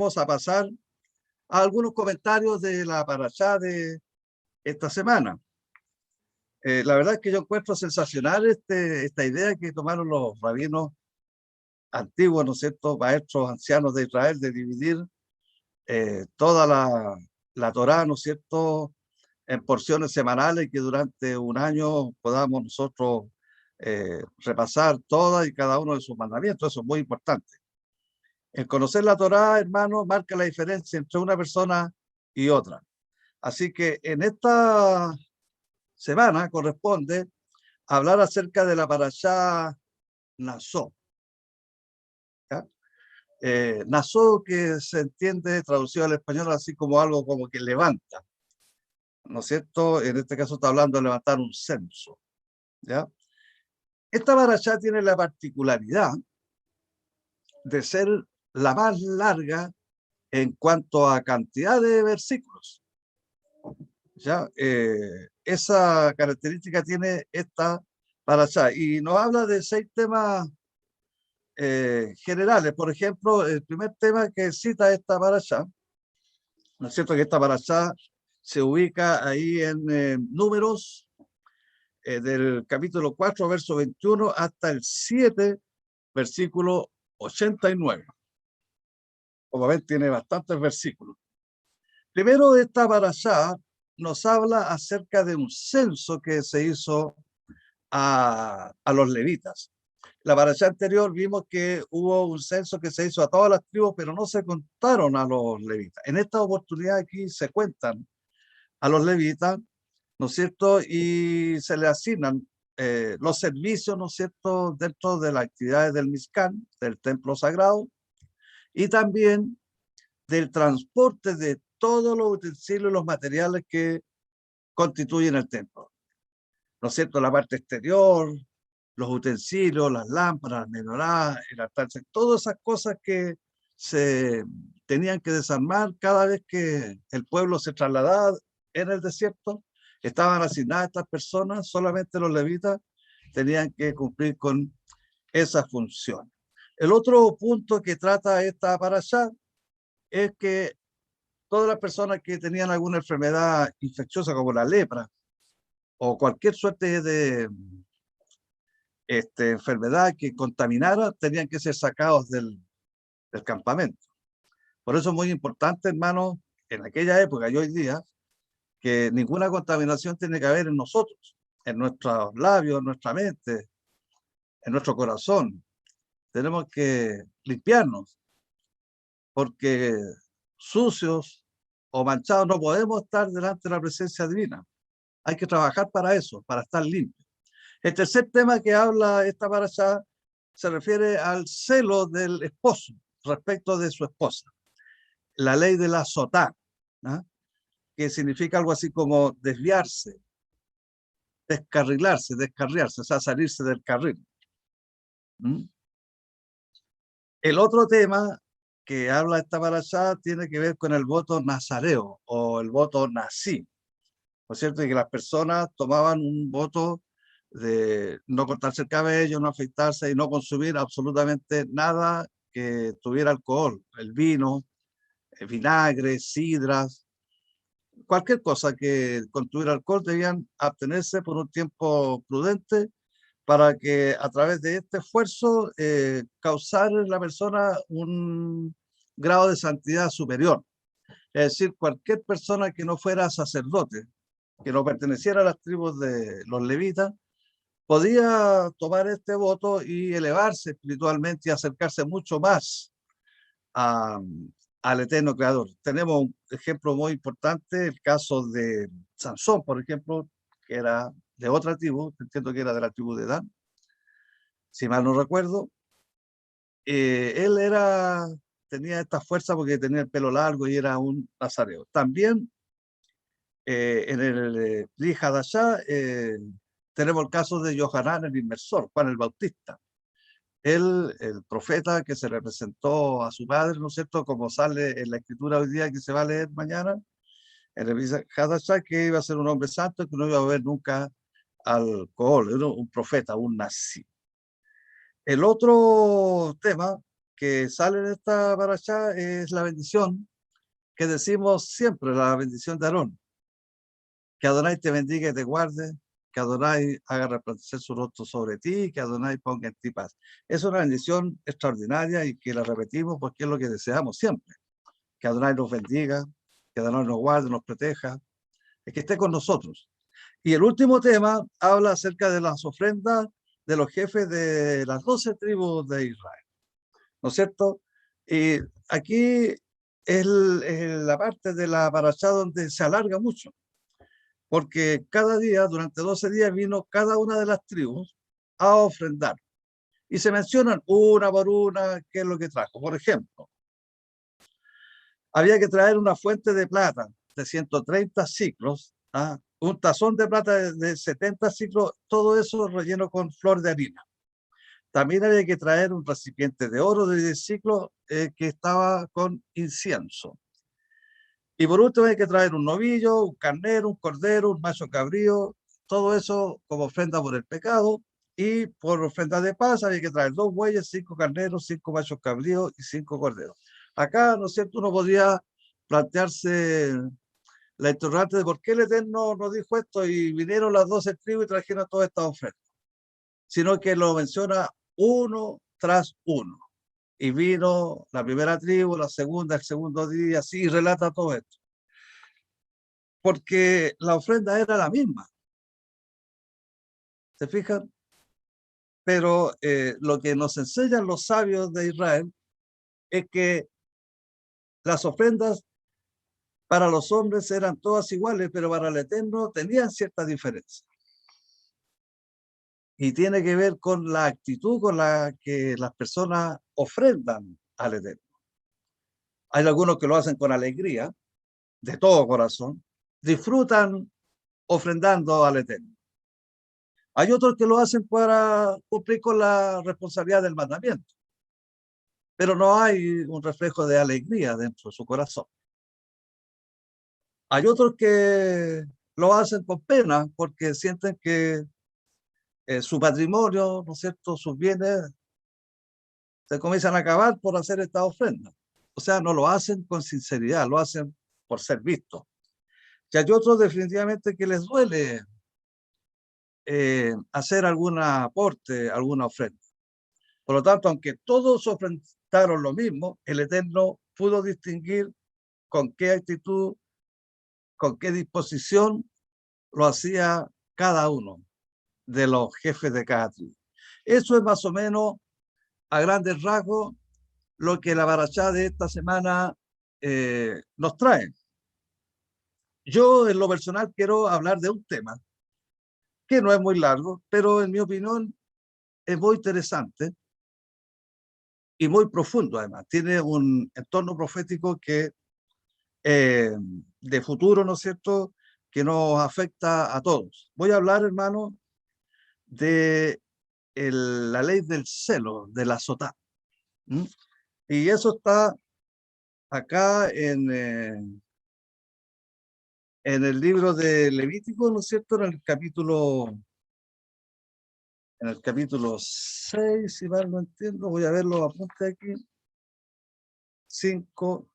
Vamos a pasar a algunos comentarios de la parashá de esta semana. La verdad es que yo encuentro sensacional esta idea que tomaron los rabinos antiguos, ¿no es cierto?, maestros ancianos de Israel, de dividir toda la Torá, ¿no es cierto?, en porciones semanales y que durante un año podamos nosotros repasar todas y cada uno de sus mandamientos. Eso es muy importante. El conocer la Torá, hermano, marca la diferencia entre una persona y otra. Así que en esta semana corresponde hablar acerca de la parashá Nasó. Nasó, que se entiende traducido al español así como algo como que levanta, ¿no es cierto? En este caso está hablando de levantar un censo, ¿ya? Esta parashá tiene la particularidad de ser la más larga en cuanto a cantidad de versículos. ¿Ya? Esa característica tiene esta parashá y nos habla de 6 temas generales. Por ejemplo, el primer tema que cita esta parashá, ¿no es cierto?, que esta parashá se ubica ahí en Números, del capítulo 4, verso 21, hasta el 7, versículo 89. Como ven, tiene bastantes versículos. Primero, esta parashá nos habla acerca de un censo que se hizo a los levitas. La parashá anterior vimos que hubo un censo que se hizo a todas las tribus, pero no se contaron a los levitas. En esta oportunidad aquí se cuentan a los levitas, ¿no es cierto? Y se le asignan los servicios, ¿no es cierto?, dentro de las actividades del Mishkan, del templo sagrado, y también del transporte de todos los utensilios y los materiales que constituyen el templo, ¿no es cierto? La parte exterior, los utensilios, las lámparas, las menorá, el altar, todas esas cosas que se tenían que desarmar cada vez que el pueblo se trasladaba en el desierto, estaban asignadas estas personas, solamente los levitas tenían que cumplir con esa función. El otro punto que trata esta parashá es que todas las personas que tenían alguna enfermedad infecciosa como la lepra o cualquier suerte de enfermedad que contaminara, tenían que ser sacados del campamento. Por eso es muy importante, hermano, en aquella época y hoy día, que ninguna contaminación tiene que haber en nosotros, en nuestros labios, en nuestra mente, en nuestro corazón. Tenemos que limpiarnos, porque sucios o manchados no podemos estar delante de la presencia divina. Hay que trabajar para eso, para estar limpios. El tercer tema que habla esta parashá se refiere al celo del esposo respecto de su esposa. La ley de la sotá, ¿no?, que significa algo así como desviarse, descarrilarse, descarriarse, o sea, salirse del carril. ¿Mm? El otro tema que habla esta parashá tiene que ver con el voto nazareo o el voto nazí, ¿no es cierto? Y que las personas tomaban un voto de no cortarse el cabello, no afeitarse y no consumir absolutamente nada que tuviera alcohol, el vino, el vinagre, sidras, cualquier cosa que contuviera alcohol debían abstenerse por un tiempo prudente para que a través de este esfuerzo causar en la persona un grado de santidad superior. Es decir, cualquier persona que no fuera sacerdote, que no perteneciera a las tribus de los levitas, podía tomar este voto y elevarse espiritualmente y acercarse mucho más a, al eterno creador. Tenemos un ejemplo muy importante, el caso de Sansón, por ejemplo, que era de otra tribu, entiendo que era de la tribu de Dan, si mal no recuerdo. Él tenía esta fuerza porque tenía el pelo largo y era un nazareo. También en el Bri Hadashah tenemos el caso de Yohanan el Inmersor, Juan el Bautista. Él, el profeta que se representó a su padre, ¿no es cierto?, como sale en la escritura hoy día que se va a leer mañana, en el Bri Hadashah, que iba a ser un hombre santo que no iba a beber nunca alcohol, era un profeta, un nazí. El otro tema que sale en esta parashá es la bendición que decimos siempre, la bendición de Aarón. Que Adonai te bendiga y te guarde, que Adonai haga resplandecer su rostro sobre ti, que Adonai ponga en ti paz. Es una bendición extraordinaria y que la repetimos porque es lo que deseamos siempre. Que Adonai nos bendiga, que Adonai nos guarde, nos proteja, que esté con nosotros. Y el último tema habla acerca de las ofrendas de los jefes de las 12 tribus de Israel. ¿No es cierto? Y aquí es la parte de la parashá donde se alarga mucho, porque cada día, durante 12 días, vino cada una de las tribus a ofrendar. Y se mencionan una por una qué es lo que trajo. Por ejemplo, había que traer una fuente de plata de 130 ciclos, un tazón de plata de 70 ciclos, todo eso relleno con flor de harina. También había que traer un recipiente de oro de 10 ciclos que estaba con incienso. Y por último hay que traer un novillo, un carnero, un cordero, un macho cabrío, todo eso como ofrenda por el pecado. Y por ofrenda de paz había que traer 2 bueyes, 5 carneros, 5 machos cabríos y 5 corderos. Acá, ¿no es cierto?, uno podría plantearse la interrogante de por qué el Eterno nos dijo esto y vinieron las 12 tribus y trajeron todas estas ofrendas, sino que lo menciona uno tras uno. Y vino la primera tribu, la segunda, el segundo día, así, y relata todo esto. Porque la ofrenda era la misma. ¿Se fijan? Pero lo que nos enseñan los sabios de Israel es que las ofrendas para los hombres eran todas iguales, pero para el Eterno tenían cierta diferencia. Y tiene que ver con la actitud con la que las personas ofrendan al Eterno. Hay algunos que lo hacen con alegría, de todo corazón, disfrutan ofrendando al Eterno. Hay otros que lo hacen para cumplir con la responsabilidad del mandamiento, pero no hay un reflejo de alegría dentro de su corazón. Hay otros que lo hacen con pena porque sienten que su patrimonio, ¿no es cierto?, sus bienes se comienzan a acabar por hacer esta ofrenda. O sea, no lo hacen con sinceridad, lo hacen por ser vistos. Y hay otros definitivamente que les duele hacer algún aporte, alguna ofrenda. Por lo tanto, aunque todos ofrendaron lo mismo, el Eterno pudo distinguir con qué actitud, con qué disposición lo hacía cada uno de los jefes de cada tribu. Eso es más o menos, a grandes rasgos, lo que la parashá de esta semana nos trae. Yo, en lo personal, quiero hablar de un tema que no es muy largo, pero en mi opinión es muy interesante y muy profundo además. Tiene un entorno profético que de futuro, ¿no es cierto?, que nos afecta a todos. Voy a hablar, hermano, de la ley del celo, de la sotá. Y eso está acá en el libro de Levítico, ¿no es cierto?, en el capítulo 6, si mal no entiendo, voy a ver los apuntes aquí. 5,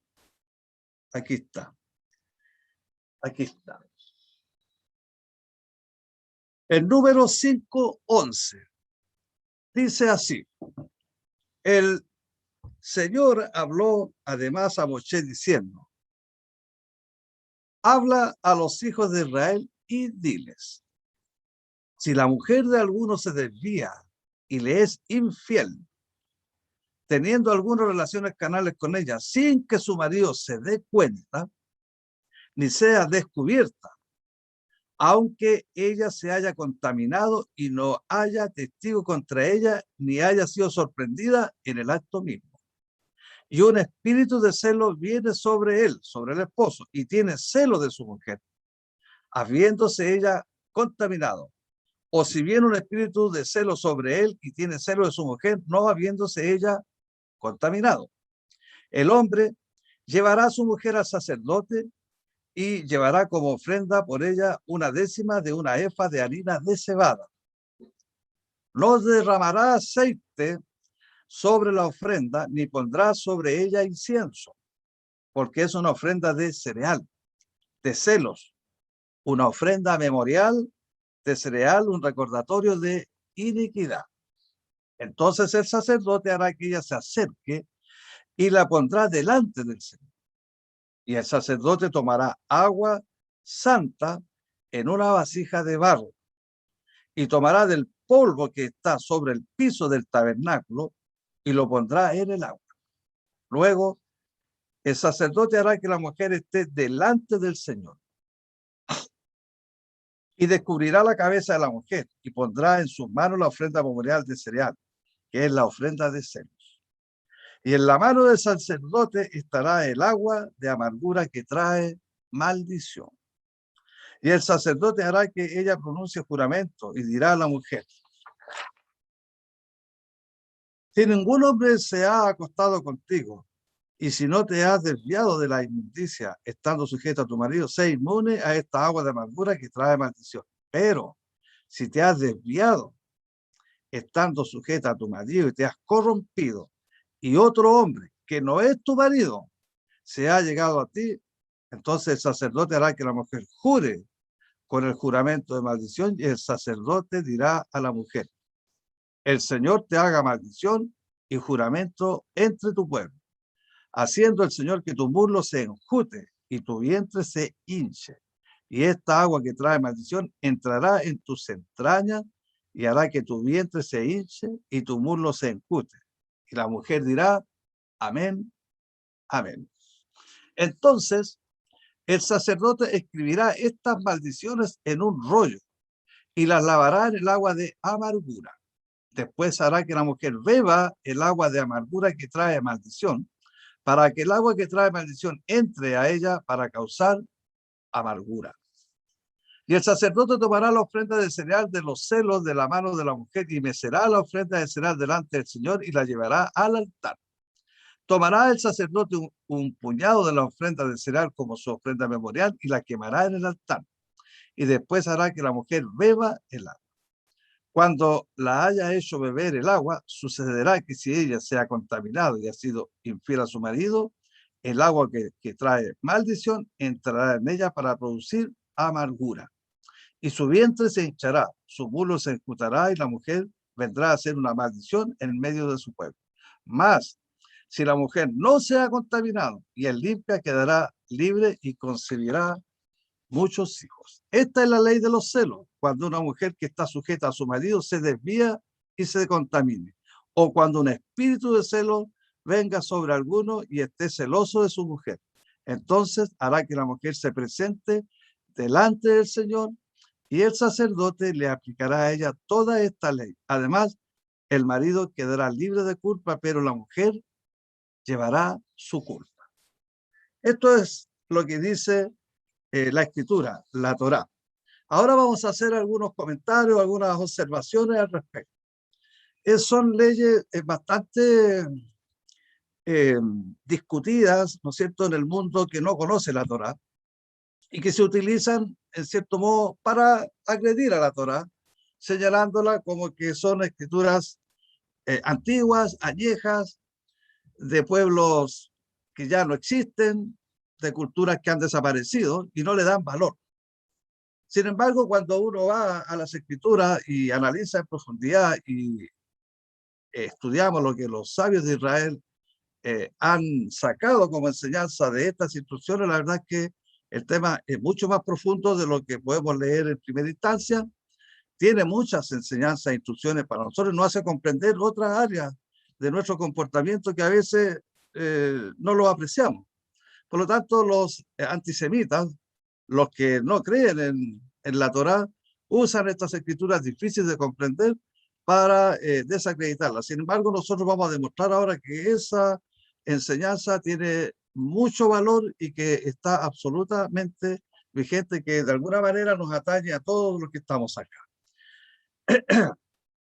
aquí está. Aquí está. El número 5:11 dice así: el Señor habló además a Moshe diciendo: habla a los hijos de Israel y diles, si la mujer de alguno se desvía y le es infiel, teniendo algunas relaciones carnales con ella sin que su marido se dé cuenta, ni sea descubierta, aunque ella se haya contaminado y no haya testigo contra ella, ni haya sido sorprendida en el acto mismo. Y un espíritu de celo viene sobre él, sobre el esposo, y tiene celo de su mujer, habiéndose ella contaminado. O si viene un espíritu de celo sobre él y tiene celo de su mujer, no habiéndose ella contaminado. El hombre llevará a su mujer al sacerdote y llevará como ofrenda por ella 1/10 de una efa de harina de cebada. No derramará aceite sobre la ofrenda, ni pondrá sobre ella incienso, porque es una ofrenda de cereal, de celos, una ofrenda memorial de cereal, un recordatorio de iniquidad. Entonces el sacerdote hará que ella se acerque y la pondrá delante del Señor. Y el sacerdote tomará agua santa en una vasija de barro y tomará del polvo que está sobre el piso del tabernáculo y lo pondrá en el agua. Luego, el sacerdote hará que la mujer esté delante del Señor y descubrirá la cabeza de la mujer y pondrá en sus manos la ofrenda memorial de cereal, que es la ofrenda de celos. Y en la mano del sacerdote estará el agua de amargura que trae maldición. Y el sacerdote hará que ella pronuncie juramento y dirá a la mujer: si ningún hombre se ha acostado contigo, y si no te has desviado de la inmundicia, estando sujeta a tu marido, sé inmune a esta agua de amargura que trae maldición. Pero si te has desviado, estando sujeta a tu marido, y te has corrompido, y otro hombre que no es tu marido se ha llegado a ti, entonces el sacerdote hará que la mujer jure con el juramento de maldición, y el sacerdote dirá a la mujer: el Señor te haga maldición y juramento entre tu pueblo, haciendo el Señor que tu muslo se enjute y tu vientre se hinche. Y esta agua que trae maldición entrará en tus entrañas y hará que tu vientre se hinche y tu muslo se enjute. Y la mujer dirá: amén, amén. Entonces, el sacerdote escribirá estas maldiciones en un rollo y las lavará en el agua de amargura. Después hará que la mujer beba el agua de amargura que trae maldición, para que el agua que trae maldición entre a ella para causar amargura. Y el sacerdote tomará la ofrenda de cereal de los celos de la mano de la mujer y mecerá la ofrenda de cereal delante del Señor y la llevará al altar. Tomará el sacerdote un puñado de la ofrenda de cereal como su ofrenda memorial y la quemará en el altar. Y después hará que la mujer beba el agua. Cuando la haya hecho beber el agua, sucederá que si ella se ha contaminado y ha sido infiel a su marido, el agua que trae maldición entrará en ella para producir amargura. Y su vientre se hinchará, su muslo se enjutará y la mujer vendrá a ser una maldición en medio de su pueblo. Mas, si la mujer no se ha contaminado y es limpia, quedará libre y concebirá muchos hijos. Esta es la ley de los celos, cuando una mujer que está sujeta a su marido se desvía y se contamine, o cuando un espíritu de celo venga sobre alguno y esté celoso de su mujer. Entonces hará que la mujer se presente delante del Señor y el sacerdote le aplicará a ella toda esta ley. Además, el marido quedará libre de culpa, pero la mujer llevará su culpa. Esto es lo que dice la escritura, la Torá. Ahora vamos a hacer algunos comentarios, algunas observaciones al respecto. Son leyes bastante discutidas, ¿no es cierto?, en el mundo que no conoce la Torá y que se utilizan, en cierto modo, para agredir a la Torá, señalándola como que son escrituras antiguas, añejas, de pueblos que ya no existen, de culturas que han desaparecido y no le dan valor. Sin embargo, cuando uno va a las escrituras y analiza en profundidad y estudiamos lo que los sabios de Israel han sacado como enseñanza de estas instrucciones, la verdad es que el tema es mucho más profundo de lo que podemos leer en primera instancia. Tiene muchas enseñanzas e instrucciones para nosotros, nos hace comprender otras áreas de nuestro comportamiento que a veces no lo apreciamos. Por lo tanto, los antisemitas, los que no creen en la Torá, usan estas escrituras difíciles de comprender para desacreditarlas. Sin embargo, nosotros vamos a demostrar ahora que esa enseñanza tiene mucho valor y que está absolutamente vigente, que de alguna manera nos atañe a todos los que estamos acá.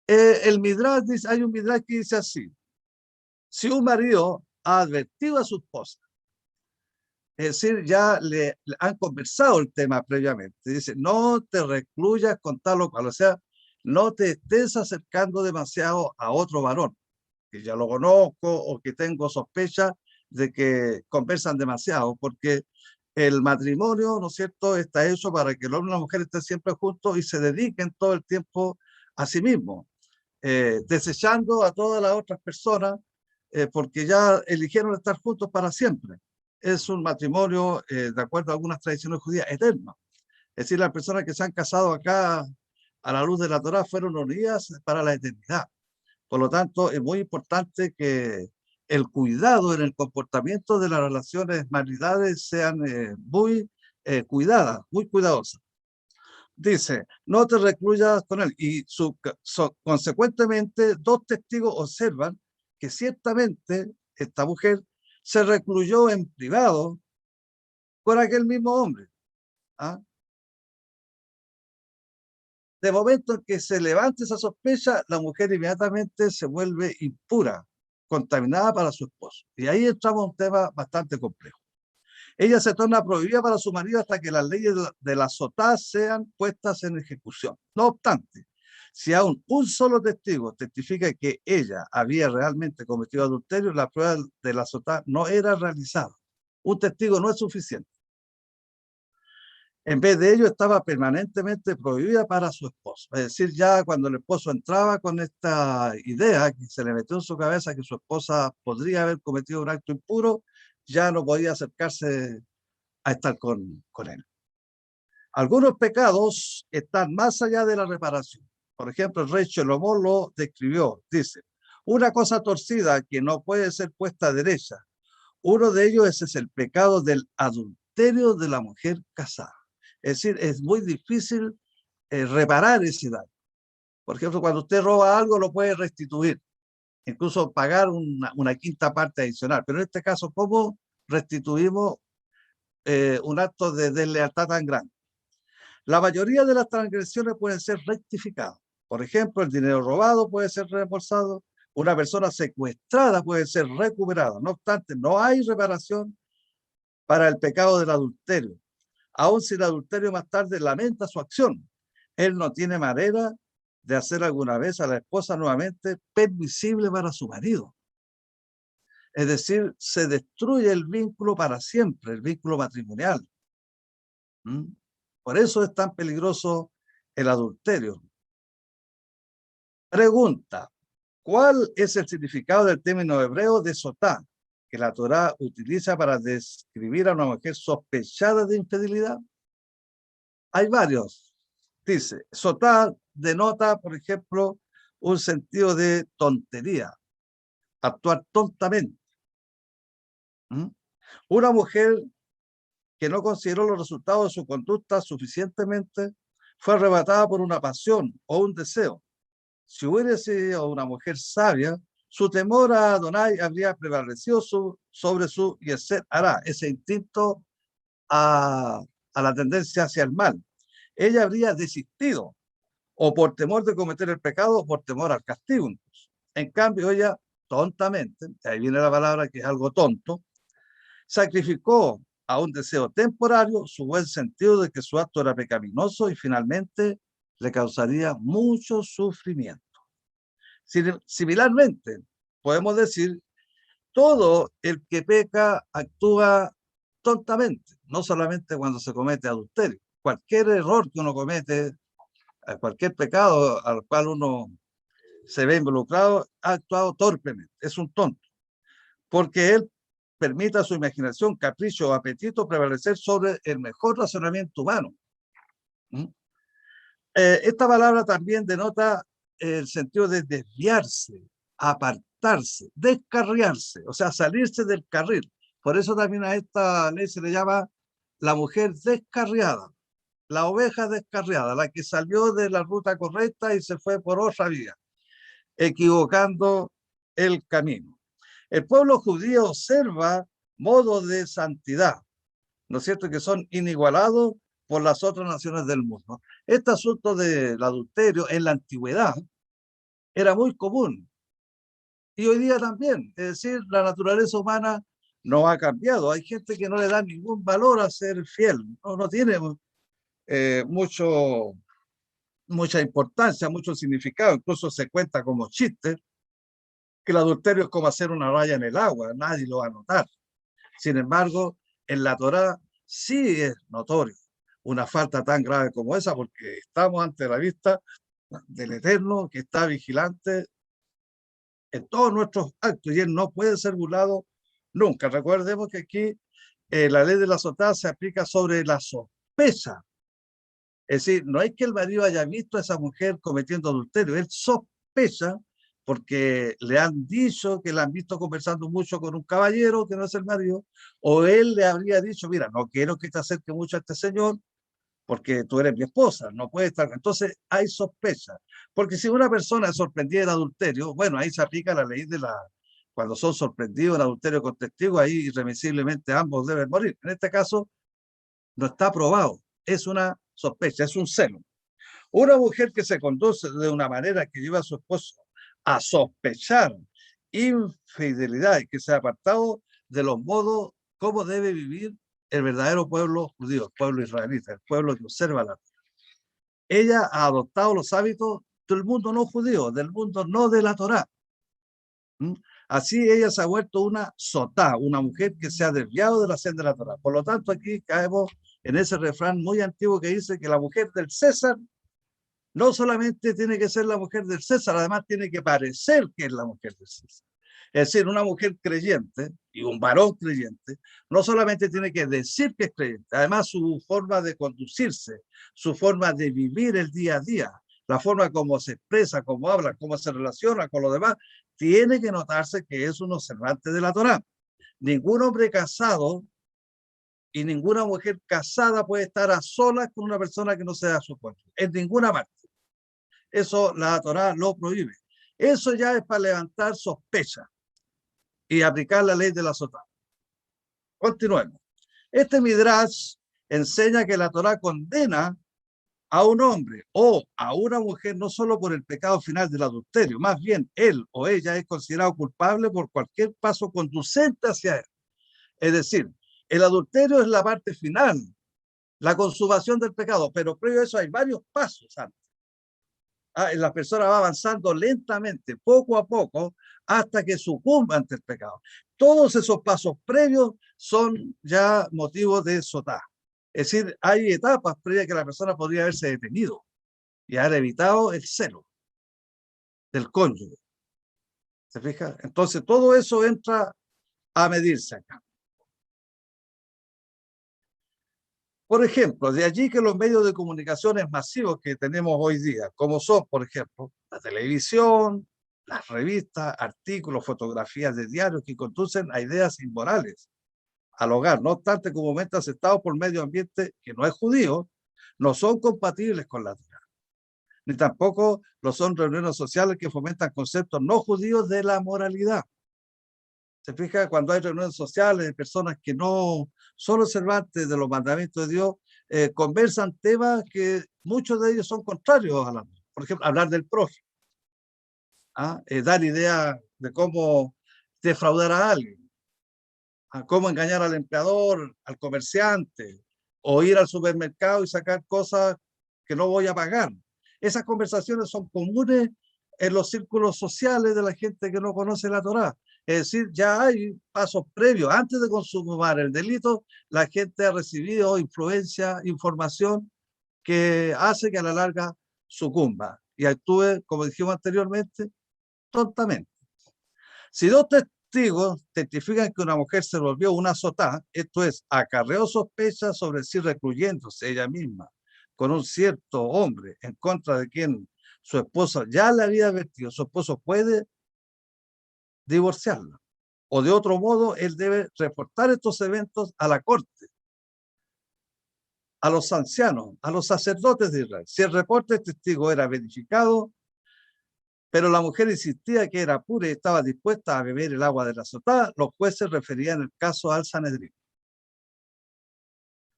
El Midrash dice, hay un Midrash que dice así: si un marido ha advertido a su esposa, es decir, ya le han conversado el tema previamente, dice: no te recluyas con tal o cual, o sea, no te estés acercando demasiado a otro varón, que ya lo conozco o que tengo sospecha de que conversan demasiado, porque el matrimonio, ¿no es cierto?, está hecho para que el hombre y la mujer estén siempre juntos y se dediquen todo el tiempo a sí mismos, desechando a todas las otras personas, porque ya eligieron estar juntos para siempre. Es un matrimonio, de acuerdo a algunas tradiciones judías, eterno. Es decir, las personas que se han casado acá a la luz de la Torá fueron unidas para la eternidad. Por lo tanto, es muy importante que el cuidado en el comportamiento de las relaciones maritales sean muy cuidadas, muy cuidadosas. Dice, no te recluyas con él. Y consecuentemente, dos testigos observan que ciertamente esta mujer se recluyó en privado con aquel mismo hombre. ¿Ah? De momento en que se levante esa sospecha, la mujer inmediatamente se vuelve impura, contaminada para su esposo. Y ahí entramos a un tema bastante complejo. Ella se torna prohibida para su marido hasta que las leyes de la sotá sean puestas en ejecución. No obstante, si aún un solo testigo testifica que ella había realmente cometido adulterio, la prueba de la sotá no era realizada. Un testigo no es suficiente. En vez de ello, estaba permanentemente prohibida para su esposo. Es decir, ya cuando el esposo entraba con esta idea que se le metió en su cabeza que su esposa podría haber cometido un acto impuro, ya no podía acercarse a estar con él. Algunos pecados están más allá de la reparación. Por ejemplo, el rey Salomón lo describió. Dice, una cosa torcida que no puede ser puesta derecha. Uno de ellos es el pecado del adulterio de la mujer casada. Es decir, es muy difícil reparar ese daño. Por ejemplo, cuando usted roba algo, lo puede restituir, incluso pagar una quinta parte adicional. Pero en este caso, ¿cómo restituimos un acto de deslealtad tan grande? La mayoría de las transgresiones pueden ser rectificadas. Por ejemplo, el dinero robado puede ser reembolsado, una persona secuestrada puede ser recuperada. No obstante, no hay reparación para el pecado del adulterio. Aun si el adulterio más tarde lamenta su acción, él no tiene manera de hacer alguna vez a la esposa nuevamente permisible para su marido. Es decir, se destruye el vínculo para siempre, el vínculo matrimonial. Por eso es tan peligroso el adulterio. Pregunta, ¿cuál es el significado del término hebreo de sotá, que la Torá utiliza para describir a una mujer sospechada de infidelidad? Hay varios. Dice, sotá denota, por ejemplo, un sentido de tontería, actuar tontamente. Una mujer que no consideró los resultados de su conducta suficientemente fue arrebatada por una pasión o un deseo. Si hubiera sido una mujer sabia, su temor a Adonai habría prevalecido sobre su yeser hará, ese instinto a la tendencia hacia el mal. Ella habría desistido, o por temor de cometer el pecado, o por temor al castigo. En cambio, ella tontamente, ahí viene la palabra que es algo tonto, sacrificó a un deseo temporario su buen sentido de que su acto era pecaminoso y finalmente le causaría mucho sufrimiento. Similarmente, podemos decir, todo el que peca actúa tontamente, no solamente cuando se comete adulterio. Cualquier error que uno comete, cualquier pecado al cual uno se ve involucrado, ha actuado torpemente, es un tonto, porque él permite a su imaginación, capricho o apetito prevalecer sobre el mejor razonamiento humano. Esta palabra también denota el sentido de desviarse, apartarse, descarriarse, o sea, salirse del carril. Por eso también a esta ley se le llama la mujer descarriada, la oveja descarriada, la que salió de la ruta correcta y se fue por otra vía, equivocando el camino. El pueblo judío observa modos de santidad, ¿no es cierto?, que son inigualados por las otras naciones del mundo. Este asunto del adulterio en la antigüedad era muy común y hoy día también. Es decir, la naturaleza humana no ha cambiado. Hay gente que no le da ningún valor a ser fiel, no tiene mucha importancia, mucho significado, incluso se cuenta como chiste que el adulterio es como hacer una raya en el agua, nadie lo va a notar. Sin embargo, en la Torá sí es notorio una falta tan grave como esa, porque estamos ante la vista del Eterno que está vigilante en todos nuestros actos y él no puede ser burlado nunca. Recordemos que aquí la ley de la azotada se aplica sobre la sospecha. Es decir, no es que el marido haya visto a esa mujer cometiendo adulterio, él sospecha porque le han dicho que la han visto conversando mucho con un caballero que no es el marido, o él le habría dicho, mira, no quiero que te acerques mucho a este señor porque tú eres mi esposa, no puede estar. Entonces hay sospecha, porque si una persona es sorprendida en adulterio, bueno, ahí se aplica la ley de la, cuando son sorprendidos en adulterio con testigos, ahí irremisiblemente ambos deben morir. En este caso no está probado, es una sospecha, es un celo. Una mujer que se conduce de una manera que lleva a su esposo a sospechar infidelidad y que se ha apartado de los modos cómo debe vivir el verdadero pueblo judío, el pueblo israelita, el pueblo que observa la Torá. Ella ha adoptado los hábitos del mundo no judío, del mundo no de la Torá. Así ella se ha vuelto una sotá, una mujer que se ha desviado de la senda de la Torá. Por lo tanto, aquí caemos en ese refrán muy antiguo que dice que la mujer del César no solamente tiene que ser la mujer del César, además tiene que parecer que es la mujer del César. Es decir, una mujer creyente y un varón creyente no solamente tiene que decir que es creyente, además su forma de conducirse, su forma de vivir el día a día, la forma como se expresa, cómo habla, cómo se relaciona con los demás, tiene que notarse que es un observante de la Torá. Ningún hombre casado y ninguna mujer casada puede estar a solas con una persona que no sea su cónyuge, en ninguna parte. Eso la Torá lo prohíbe. Eso ya es para levantar sospecha y aplicar la ley de la sotá. Continuemos. Este Midrash enseña que la Torá condena a un hombre o a una mujer no solo por el pecado final del adulterio, más bien él o ella es considerado culpable por cualquier paso conducente hacia él. Es decir, el adulterio es la parte final, la consumación del pecado, pero previo a eso hay varios pasos antes. La persona va avanzando lentamente, poco a poco, hasta que sucumba ante el pecado. Todos esos pasos previos son ya motivos de sotá. Es decir, hay etapas previas que la persona podría haberse detenido y haber evitado el celo del cónyuge. ¿Se fija? Entonces, todo eso entra a medirse acá. Por ejemplo, de allí que los medios de comunicaciones masivos que tenemos hoy día, como son, por ejemplo, la televisión, las revistas, artículos, fotografías de diarios que conducen a ideas inmorales al hogar, no obstante comúnmente aceptados por medio ambiente que no es judío, no son compatibles con la Torá, ni tampoco lo son reuniones sociales que fomentan conceptos no judíos de la moralidad. Se fija, cuando hay reuniones sociales de personas que no son observantes de los mandamientos de Dios, conversan temas que muchos de ellos son contrarios a la. Por ejemplo, hablar del prójimo, dar ideas de cómo defraudar a alguien, cómo engañar al empleador, al comerciante, o ir al supermercado y sacar cosas que no voy a pagar. Esas conversaciones son comunes en los círculos sociales de la gente que no conoce la Torá. Es decir, ya hay pasos previos. Antes de consumar el delito, la gente ha recibido influencia, información que hace que a la larga sucumba y actúe, como dijimos anteriormente, tontamente. Si dos testigos testifican que una mujer se volvió una sotá, esto es, acarreó sospechas sobre sí recluyéndose ella misma con un cierto hombre en contra de quien su esposo ya le había advertido, su esposo puede divorciarla. O de otro modo, él debe reportar estos eventos a la corte, a los ancianos, a los sacerdotes de Israel. Si el reporte del testigo era verificado, pero la mujer insistía que era pura y estaba dispuesta a beber el agua de la azotada, los jueces referían el caso al Sanedrín.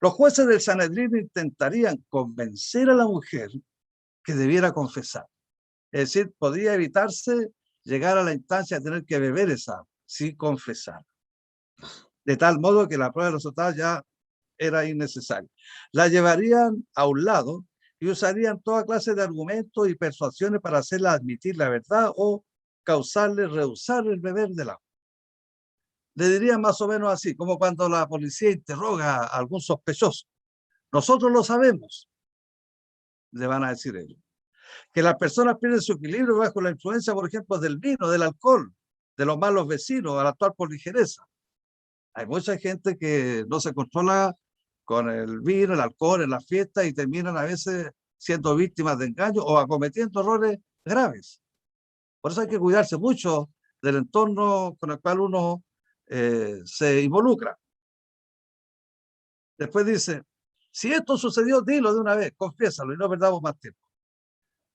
Los jueces del Sanedrín intentarían convencer a la mujer que debiera confesar. Es decir, podría evitarse llegar a la instancia de tener que beber esa agua, sin confesar. De tal modo que la prueba de la azotada ya era innecesaria. La llevarían a un lado y usarían toda clase de argumentos y persuasiones para hacerla admitir la verdad o causarle rehusar el beber del agua. Le diría más o menos así, como cuando la policía interroga a algún sospechoso. Nosotros lo sabemos, le van a decir ellos. Que las personas pierden su equilibrio bajo la influencia, por ejemplo, del vino, del alcohol, de los malos vecinos, al actuar por ligereza. Hay mucha gente que no se controla con el vino, el alcohol en las fiestas y terminan a veces siendo víctimas de engaño o acometiendo errores graves. Por eso hay que cuidarse mucho del entorno con el cual uno se involucra. Después dice, si esto sucedió, dilo de una vez, confiésalo y no perdamos más tiempo.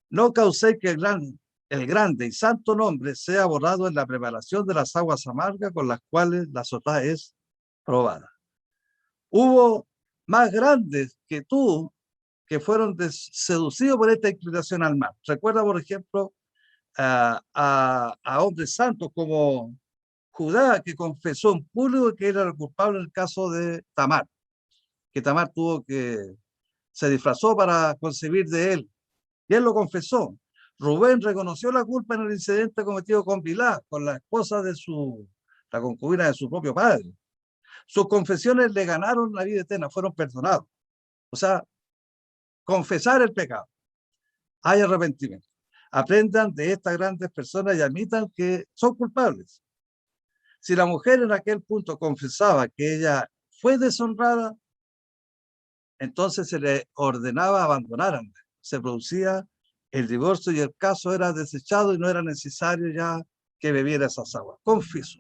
No causéis que el grande y santo nombre sea borrado en la preparación de las aguas amargas con las cuales la sotá es probada. Hubo más grandes que tú que fueron seducidos por esta inclinación al mal. Recuerda, por ejemplo, a hombres santos como Judá, que confesó en público que era el culpable en el caso de Tamar, que Tamar se disfrazó para concebir de él, y él lo confesó. Rubén reconoció la culpa en el incidente cometido con Bilá, con la esposa de la concubina de su propio padre. Sus confesiones le ganaron la vida eterna, fueron perdonados. O sea, confesar el pecado. Hay arrepentimiento. Aprendan de estas grandes personas y admitan que son culpables. Si la mujer en aquel punto confesaba que ella fue deshonrada, entonces se le ordenaba abandonar. Se producía el divorcio y el caso era desechado y no era necesario ya que bebiera esas aguas. Confieso.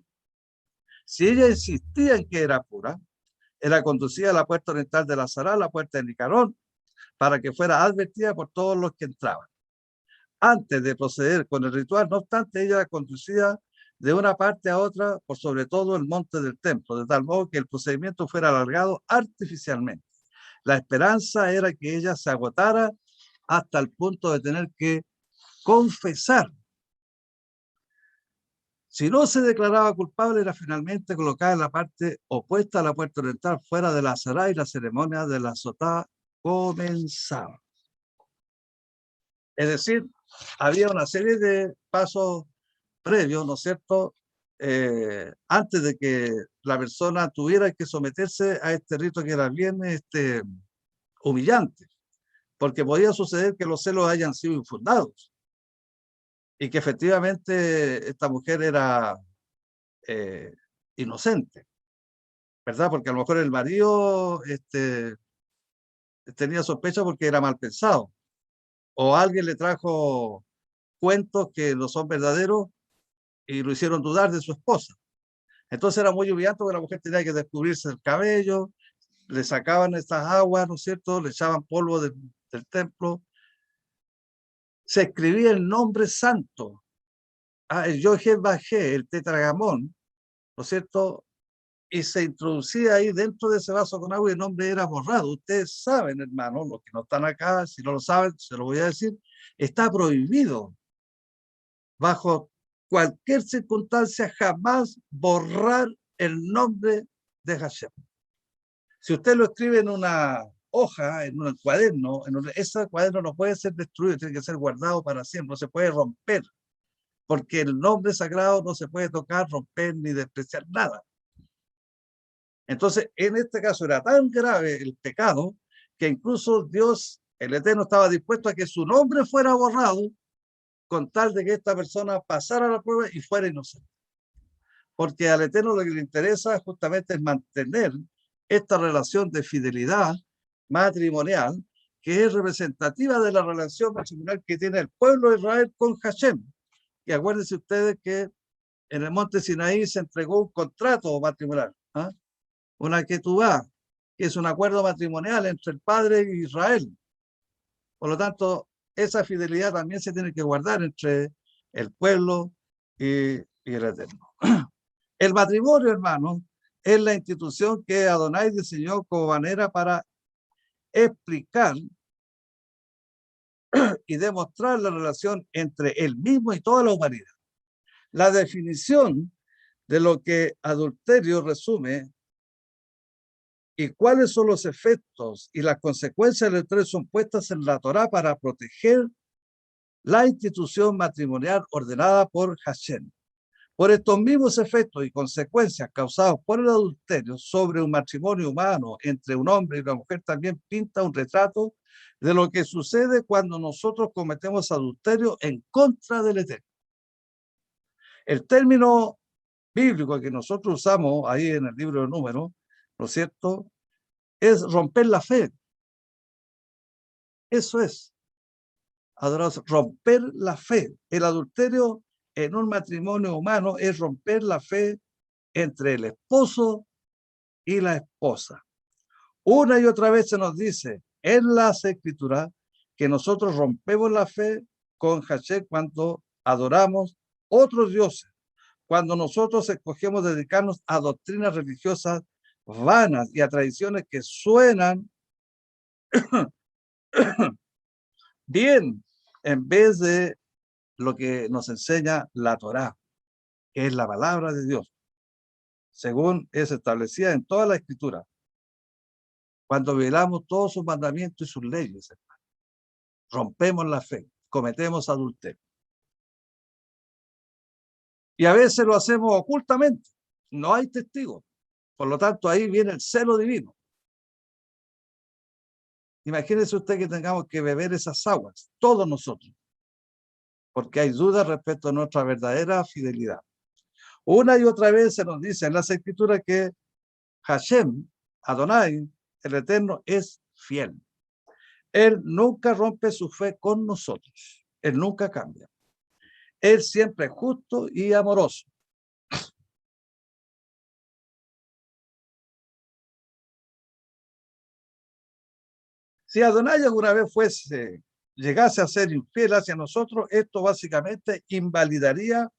Si ella insistía en que era pura, era conducida a la puerta oriental de la Sará, la puerta de Nicarón, para que fuera advertida por todos los que entraban. Antes de proceder con el ritual, no obstante, ella era conducida de una parte a otra por sobre todo el monte del templo, de tal modo que el procedimiento fuera alargado artificialmente. La esperanza era que ella se agotara hasta el punto de tener que confesar. Si no se declaraba culpable, era finalmente colocada en la parte opuesta a la puerta oriental, fuera de la Sará, y la ceremonia de la sotá comenzaba. Es decir, había una serie de pasos previos, ¿no es cierto?, antes de que la persona tuviera que someterse a este rito que era bien humillante, porque podía suceder que los celos hayan sido infundados y que efectivamente esta mujer era inocente, ¿verdad? Porque a lo mejor el marido tenía sospecha porque era mal pensado, o alguien le trajo cuentos que no son verdaderos y lo hicieron dudar de su esposa. Entonces era muy humillante porque la mujer tenía que descubrirse el cabello, le sacaban estas aguas, ¿no es cierto? Le echaban polvo del templo. Se escribía el nombre santo, el Yod Bajé, el tetragamón, ¿no es cierto? Y se introducía ahí dentro de ese vaso con agua y el nombre era borrado. Ustedes saben, hermanos, los que no están acá, si no lo saben, se lo voy a decir, está prohibido bajo cualquier circunstancia jamás borrar el nombre de Hashem. Si usted lo escribe en una hoja, en un cuaderno, ese cuaderno no puede ser destruido, tiene que ser guardado para siempre, no se puede romper, porque el nombre sagrado no se puede tocar, romper ni despreciar nada. Entonces, en este caso era tan grave el pecado que incluso Dios, el Eterno, estaba dispuesto a que su nombre fuera borrado con tal de que esta persona pasara la prueba y fuera inocente. Porque al Eterno lo que le interesa justamente es mantener esta relación de fidelidad matrimonial que es representativa de la relación matrimonial que tiene el pueblo de Israel con Hashem. Y acuérdense ustedes que en el monte Sinaí se entregó un contrato matrimonial, una ketubá, que es un acuerdo matrimonial entre el padre y Israel. Por lo tanto, esa fidelidad también se tiene que guardar entre el pueblo y el Eterno. El matrimonio, hermano, es la institución que Adonai diseñó como manera para explicar y demostrar la relación entre él mismo y toda la humanidad. La definición de lo que adulterio resume y cuáles son los efectos y las consecuencias del adulterio son puestas en la Torá para proteger la institución matrimonial ordenada por Hashem. Por estos mismos efectos y consecuencias causados por el adulterio sobre un matrimonio humano entre un hombre y una mujer, también pinta un retrato de lo que sucede cuando nosotros cometemos adulterio en contra del Eterno. El término bíblico que nosotros usamos ahí en el libro de Números, ¿no es cierto?, es romper la fe. Eso es, adorados, romper la fe. El adulterio en un matrimonio humano es romper la fe entre el esposo y la esposa. Una y otra vez se nos dice en las escrituras que nosotros rompemos la fe con Hashem cuando adoramos otros dioses, cuando nosotros escogemos dedicarnos a doctrinas religiosas vanas y a tradiciones que suenan bien en vez de lo que nos enseña la Torá, que es la palabra de Dios, según es establecida en toda la escritura. Cuando violamos todos sus mandamientos y sus leyes, hermano, rompemos la fe, cometemos adulterio. Y a veces lo hacemos ocultamente, no hay testigos. Por lo tanto, ahí viene el celo divino. Imagínese usted que tengamos que beber esas aguas, todos nosotros, porque hay dudas respecto a nuestra verdadera fidelidad. Una y otra vez se nos dice en las escrituras que Hashem, Adonai, el Eterno, es fiel. Él nunca rompe su fe con nosotros. Él nunca cambia. Él siempre es justo y amoroso. Si Adonai alguna vez llegase a ser infiel hacia nosotros, esto básicamente invalidaría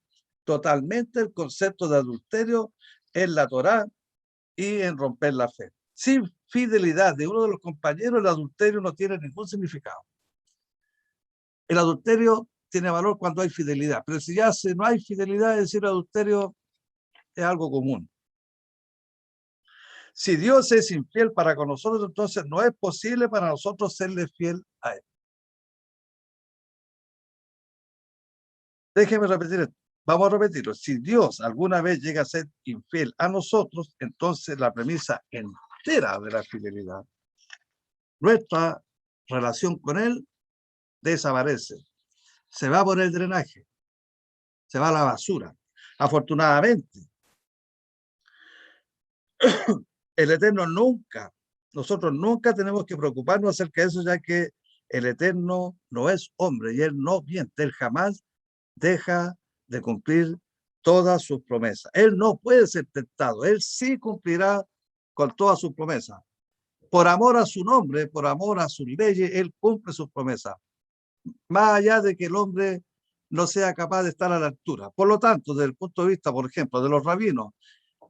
totalmente el concepto de adulterio en la Torá y en romper la fe. Sin fidelidad de uno de los compañeros, el adulterio no tiene ningún significado. El adulterio tiene valor cuando hay fidelidad, pero si ya no hay fidelidad, es decir, adulterio es algo común. Si Dios es infiel para con nosotros, entonces no es posible para nosotros serle fiel a Él. Déjeme repetir esto. Vamos a repetirlo. Si Dios alguna vez llega a ser infiel a nosotros, entonces la premisa entera de la fidelidad, nuestra relación con Él, desaparece. Se va por el drenaje. Se va a la basura. Afortunadamente, el Eterno nosotros nunca tenemos que preocuparnos acerca de eso, ya que el Eterno no es hombre y Él no miente. Él jamás deja de cumplir todas sus promesas. Él no puede ser tentado. Él sí cumplirá con todas sus promesas. Por amor a su nombre, por amor a sus leyes, Él cumple sus promesas. Más allá de que el hombre no sea capaz de estar a la altura. Por lo tanto, desde el punto de vista, por ejemplo, de los rabinos,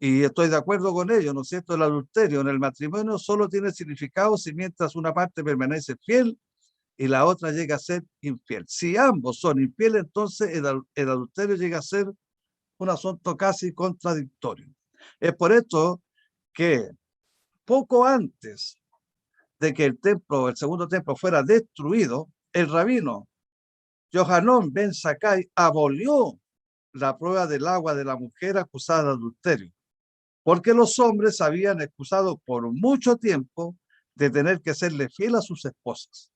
y estoy de acuerdo con ellos, ¿no es cierto? El adulterio en el matrimonio solo tiene significado si mientras una parte permanece fiel y la otra llega a ser infiel. Si ambos son infieles, entonces el adulterio llega a ser un asunto casi contradictorio. Es por esto que poco antes de que el segundo templo fuera destruido, el rabino Yohanan ben Zakkai abolió la prueba del agua de la mujer acusada de adulterio, porque los hombres habían excusado por mucho tiempo de tener que serle fiel a sus esposas.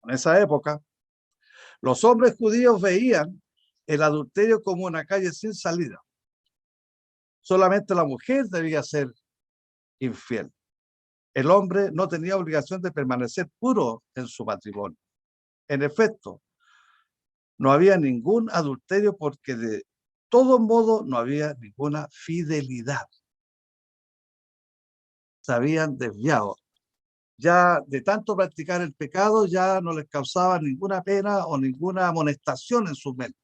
En esa época, los hombres judíos veían el adulterio como una calle sin salida. Solamente la mujer debía ser infiel. El hombre no tenía obligación de permanecer puro en su matrimonio. En efecto, no había ningún adulterio porque de todo modo no había ninguna fidelidad. Se habían desviado. Ya de tanto practicar el pecado ya no les causaba ninguna pena o ninguna amonestación en su mente.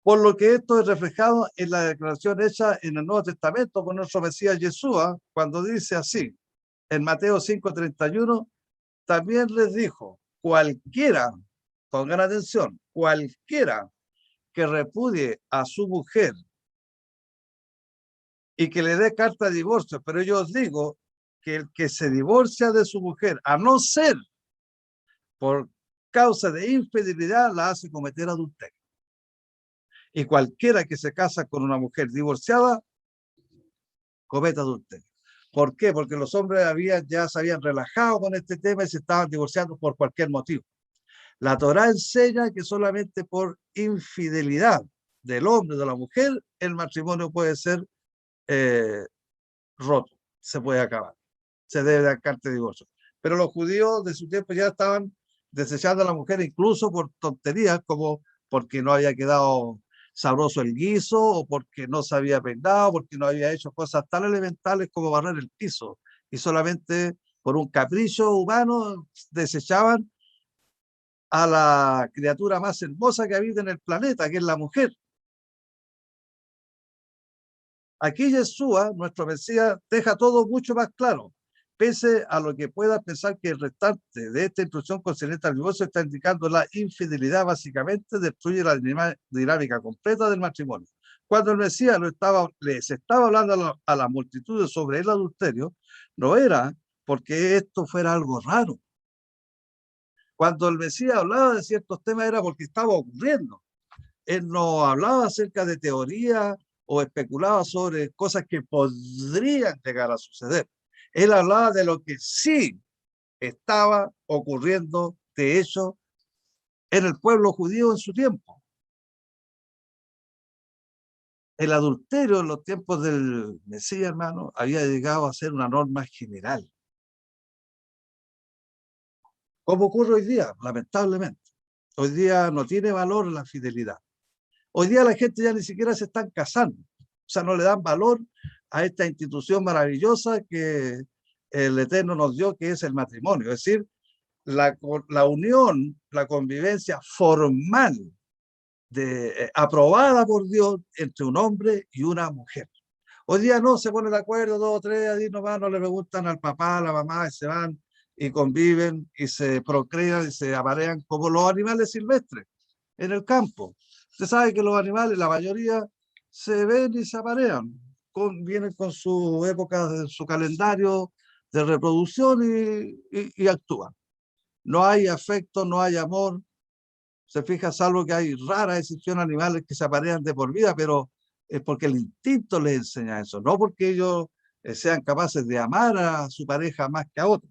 Por lo que esto es reflejado en la declaración hecha en el Nuevo Testamento por nuestro Mesías Yeshua, cuando dice así, en Mateo 5:31, también les dijo, cualquiera, pongan atención, cualquiera que repudie a su mujer y que le dé carta de divorcio, pero yo os digo que el que se divorcia de su mujer, a no ser por causa de infidelidad, la hace cometer adulterio. Y cualquiera que se casa con una mujer divorciada, comete adulterio. ¿Por qué? Porque los hombres ya se habían relajado con este tema y se estaban divorciando por cualquier motivo. La Torá enseña que solamente por infidelidad del hombre o de la mujer, el matrimonio puede ser roto, se puede acabar, se debe dar carta de divorcio. Pero los judíos de su tiempo ya estaban desechando a la mujer incluso por tonterías como porque no había quedado sabroso el guiso, o porque no se había peinado, porque no había hecho cosas tan elementales como barrer el piso, y solamente por un capricho humano desechaban a la criatura más hermosa que habita en el planeta, que es la mujer. Aquí Yeshua, nuestro Mesías, deja todo mucho más claro. Pese a lo que pueda pensar que el restante de esta instrucción concerniente al divorcio está indicando la infidelidad, básicamente destruye la dinámica completa del matrimonio. Cuando el Mesías les estaba hablando a la multitud sobre el adulterio, no era porque esto fuera algo raro. Cuando el Mesías hablaba de ciertos temas era porque estaba ocurriendo. Él no hablaba acerca de teoría o especulaba sobre cosas que podrían llegar a suceder. Él hablaba de lo que sí estaba ocurriendo, de hecho, en el pueblo judío en su tiempo. El adulterio en los tiempos del Mesías, hermano, había llegado a ser una norma general. Como ocurre hoy día, lamentablemente. Hoy día no tiene valor la fidelidad. Hoy día la gente ya ni siquiera se están casando. O sea, no le dan valor a esta institución maravillosa que el Eterno nos dio, que es el matrimonio. Es decir, la unión, la convivencia formal, aprobada por Dios entre un hombre y una mujer. Hoy día no se ponen de acuerdo, 2 o 3, ahí nomás no le preguntan al papá, a la mamá, y se van y conviven y se procrean y se aparean como los animales silvestres en el campo. Usted sabe que los animales, la mayoría, se ven y se aparean, vienen con su época, su calendario de reproducción y actúan. No hay afecto, no hay amor. Se fija, salvo que hay raras excepciones animales que se aparean de por vida, pero es porque el instinto les enseña eso, no porque ellos sean capaces de amar a su pareja más que a otro.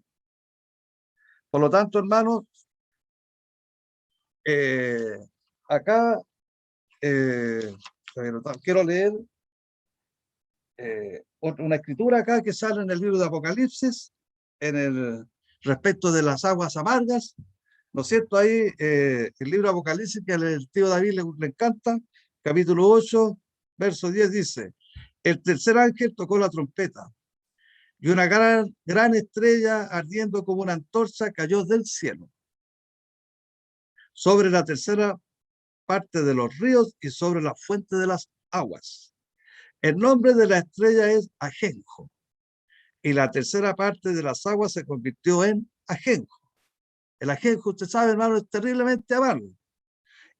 Por lo tanto, hermanos, acá quiero leer una escritura acá que sale en el libro de Apocalipsis, en el respecto de las aguas amargas, ¿no es cierto? Ahí el libro de Apocalipsis, que al tío David le encanta, capítulo 8, verso 10 dice: el tercer ángel tocó la trompeta y una gran estrella ardiendo como una antorcha cayó del cielo sobre la tercera parte de los ríos y sobre la fuente de las aguas. El nombre de la estrella es Ajenjo, y la tercera parte de las aguas se convirtió en ajenjo. El ajenjo, usted sabe, hermano, es terriblemente amargo.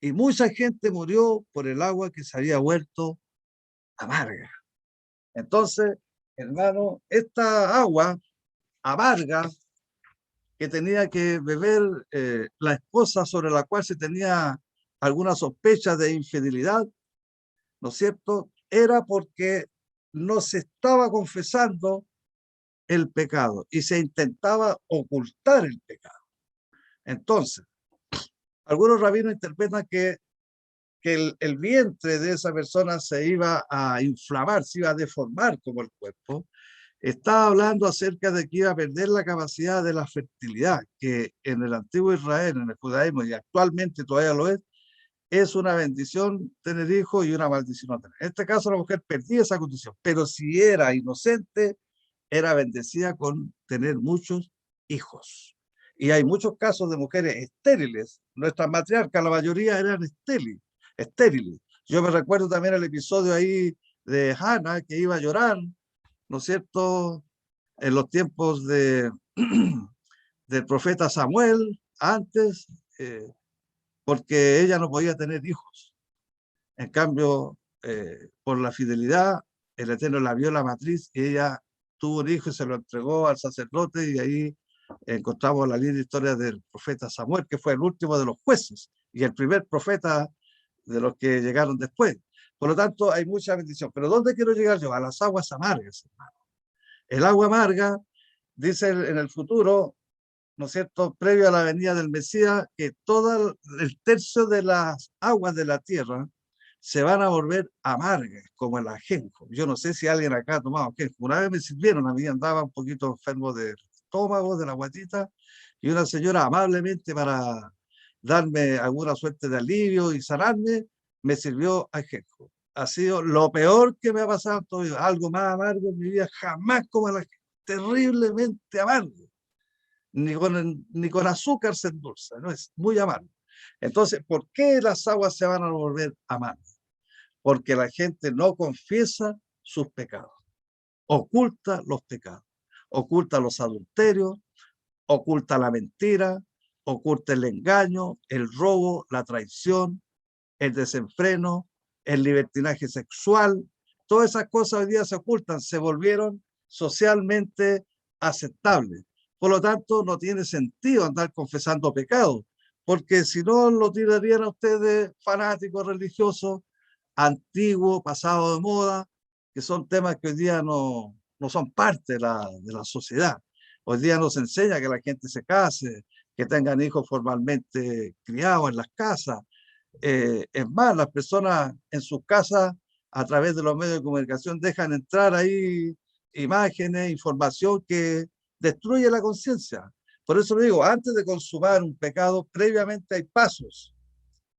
Y mucha gente murió por el agua que se había vuelto amarga. Entonces, hermano, esta agua amarga que tenía que beber la esposa sobre la cual se tenía alguna sospecha de infidelidad, ¿no es cierto? Era porque no se estaba confesando el pecado y se intentaba ocultar el pecado. Entonces, algunos rabinos interpretan que el vientre de esa persona se iba a inflamar, se iba a deformar como el cuerpo. Está hablando acerca de que iba a perder la capacidad de la fertilidad, que en el antiguo Israel, en el judaísmo, y actualmente todavía lo es una bendición tener hijos y una maldición no tener. En este caso la mujer perdía esa condición, pero si era inocente, era bendecida con tener muchos hijos. Y hay muchos casos de mujeres estériles. Nuestras matriarcas, la mayoría eran estériles. Yo me recuerdo también el episodio ahí de Hannah, que iba a llorar, ¿no es cierto?, en los tiempos del profeta Samuel, antes, porque ella no podía tener hijos. En cambio, por la fidelidad, el Eterno la vio la matriz y ella tuvo un hijo y se lo entregó al sacerdote, y ahí encontramos la linda historia del profeta Samuel, que fue el último de los jueces y el primer profeta de los que llegaron después. Por lo tanto, hay mucha bendición. Pero ¿dónde quiero llegar yo? A las aguas amargas, hermano. El agua amarga, dice en el futuro, ¿no es cierto?, previo a la venida del Mesías, que todo el tercio de las aguas de la tierra se van a volver amargas, como el ajenjo. Yo no sé si alguien acá ha tomado ajenjo. Una vez me sirvieron, a mí andaba un poquito enfermo del estómago, de la guatita, y una señora amablemente, para darme alguna suerte de alivio y sanarme, me sirvió ajenjo. Ha sido lo peor que me ha pasado todavía. Algo más amargo en mi vida, jamás como el ajenjo. Terriblemente amargo. Ni con azúcar se endulza, ¿no? Es muy amargo. Entonces, ¿por qué las aguas se van a volver amargas? Porque la gente no confiesa sus pecados, oculta los pecados, oculta los adulterios, oculta la mentira, oculta el engaño, el robo, la traición, el desenfreno, el libertinaje sexual. Todas esas cosas hoy día se ocultan, se volvieron socialmente aceptables. Por lo tanto, no tiene sentido andar confesando pecados, porque si no lo tirarían a ustedes fanáticos religiosos, antiguos, pasados de moda, que son temas que hoy día no son parte de la sociedad. Hoy día nos enseña que la gente se case, que tengan hijos formalmente criados en las casas. Es más, las personas en sus casas, a través de los medios de comunicación, dejan entrar ahí imágenes, información que destruye la conciencia. Por eso le digo, antes de consumar un pecado, previamente hay pasos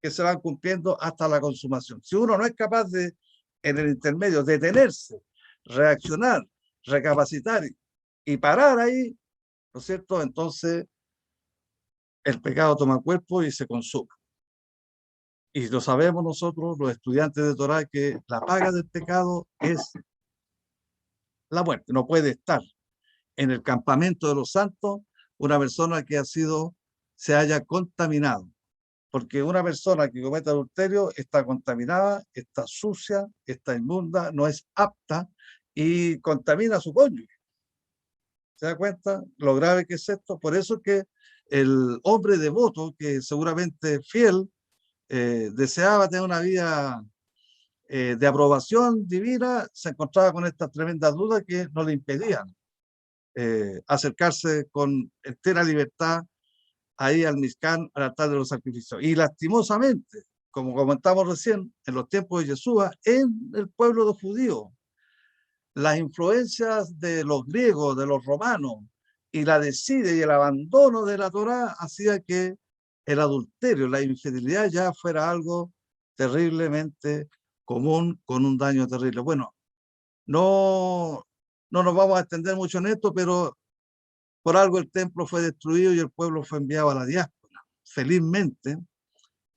que se van cumpliendo hasta la consumación. Si uno no es capaz de, en el intermedio, detenerse, reaccionar, recapacitar y parar ahí, ¿no es cierto? Entonces el pecado toma cuerpo y se consume. Y lo sabemos nosotros, los estudiantes de Torá, que la paga del pecado es la muerte. No puede estar en el campamento de los santos una persona que se haya contaminado. Porque una persona que comete adulterio está contaminada, está sucia, está inmunda, no es apta y contamina a su cónyuge. ¿Se da cuenta lo grave que es esto? Por eso que el hombre devoto, que seguramente fiel, deseaba tener una vida de aprobación divina, se encontraba con estas tremendas dudas que no le impedían acercarse con entera libertad ahí al Mizcán, al altar de los sacrificios. Y lastimosamente, como comentamos recién, en los tiempos de Yeshua, en el pueblo de judíos, las influencias de los griegos, de los romanos, y la desidia y el abandono de la Torá hacía que el adulterio, la infidelidad ya fuera algo terriblemente común, con un daño terrible. Bueno, no nos vamos a extender mucho en esto, pero por algo el templo fue destruido y el pueblo fue enviado a la diáspora. Felizmente,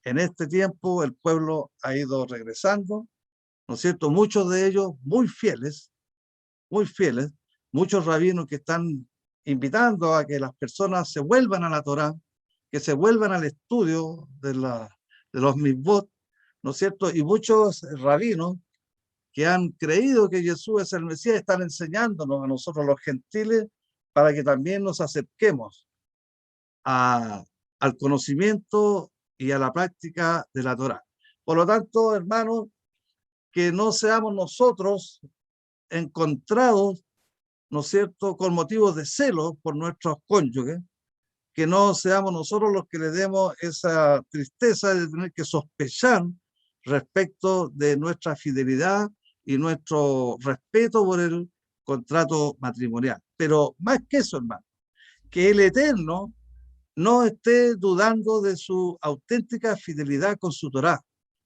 en este tiempo el pueblo ha ido regresando, ¿no es cierto? Muchos de ellos muy fieles, muchos rabinos que están invitando a que las personas se vuelvan a la Torá, que se vuelvan al estudio de los mitzvot, ¿no es cierto? Y muchos rabinos que han creído que Jesús es el Mesías están enseñándonos a nosotros los gentiles para que también nos acerquemos al conocimiento y a la práctica de la Torá. Por lo tanto, hermanos, que no seamos nosotros encontrados, ¿no es cierto?, con motivos de celo por nuestros cónyuges, que no seamos nosotros los que le demos esa tristeza de tener que sospechar respecto de nuestra fidelidad y nuestro respeto por el contrato matrimonial. Pero más que eso, hermano, que el Eterno no esté dudando de su auténtica fidelidad con su Torá,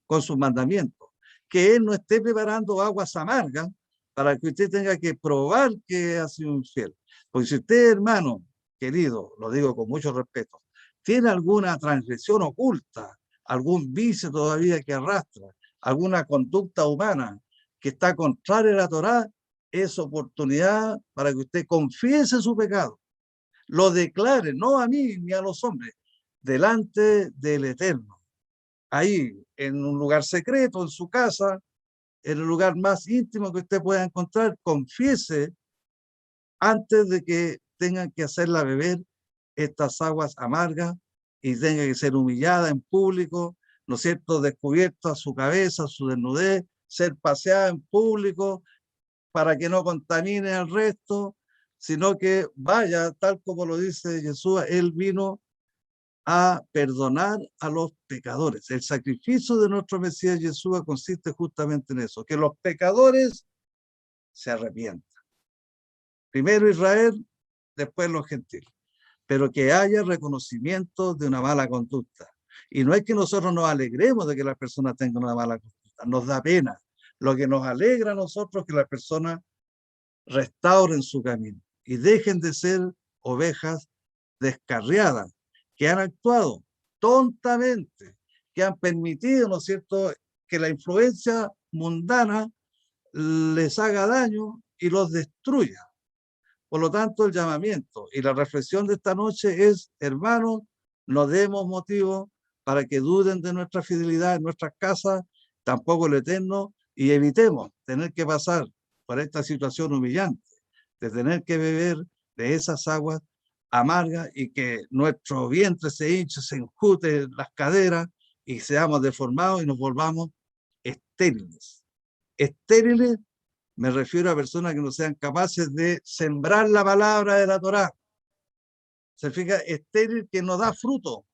con sus mandamientos, que Él no esté preparando aguas amargas para que usted tenga que probar que ha sido infiel. Porque si usted, hermano, querido, lo digo con mucho respeto, tiene alguna transgresión oculta, algún vicio todavía que arrastra, alguna conducta humana que está contraria a la Torá, es oportunidad para que usted confiese su pecado, lo declare, no a mí ni a los hombres, delante del Eterno. Ahí, en un lugar secreto, en su casa, en el lugar más íntimo que usted pueda encontrar, confiese antes de que tengan que hacerla beber estas aguas amargas y tenga que ser humillada en público, ¿no es cierto?, descubierta su cabeza, su desnudez, ser paseada en público para que no contamine al resto, sino que vaya, tal como lo dice Jesús, Él vino a perdonar a los pecadores. El sacrificio de nuestro Mesías Jesús consiste justamente en eso, que los pecadores se arrepientan. Primero Israel, después los gentiles, pero que haya reconocimiento de una mala conducta. Y no es que nosotros nos alegremos de que las personas tengan una mala conducta, nos da pena. Lo que nos alegra a nosotros es que las personas restauren su camino y dejen de ser ovejas descarriadas, que han actuado tontamente, que han permitido, ¿no es cierto?, que la influencia mundana les haga daño y los destruya. Por lo tanto, el llamamiento y la reflexión de esta noche es, hermanos, no demos motivo para que duden de nuestra fidelidad en nuestras casas, tampoco el Eterno, y evitemos tener que pasar por esta situación humillante, de tener que beber de esas aguas amargas y que nuestro vientre se hinche, se enjute las caderas y seamos deformados y nos volvamos estériles. Estériles me refiero a personas que no sean capaces de sembrar la palabra de la Torá. Se fija, estéril que no da fruto.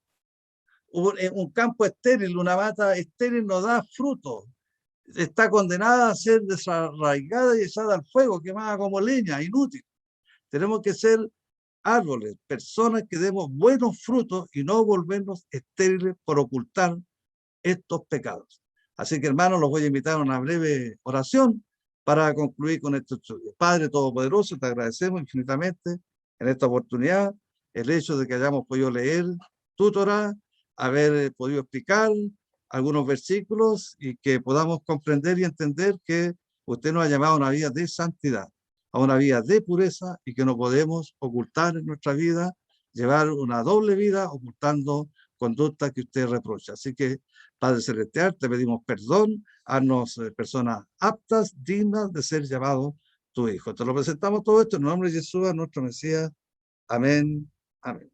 Un campo estéril, una mata estéril no da fruto. Está condenada a ser desarraigada y echada al fuego, quemada como leña, inútil. Tenemos que ser árboles, personas que demos buenos frutos y no volvernos estériles por ocultar estos pecados. Así que, hermanos, los voy a invitar a una breve oración para concluir con este estudio. Padre Todopoderoso, te agradecemos infinitamente en esta oportunidad el hecho de que hayamos podido leer tu Torá, haber podido explicar algunos versículos y que podamos comprender y entender que usted nos ha llamado a una vida de santidad, a una vida de pureza y que no podemos ocultar en nuestra vida, llevar una doble vida ocultando conductas que usted reprocha. Así que, Padre Celestial, te pedimos perdón, haznos personas aptas, dignas de ser llamados tu Hijo. Te lo presentamos todo esto en el nombre de Jesús, nuestro Mesías. Amén. Amén.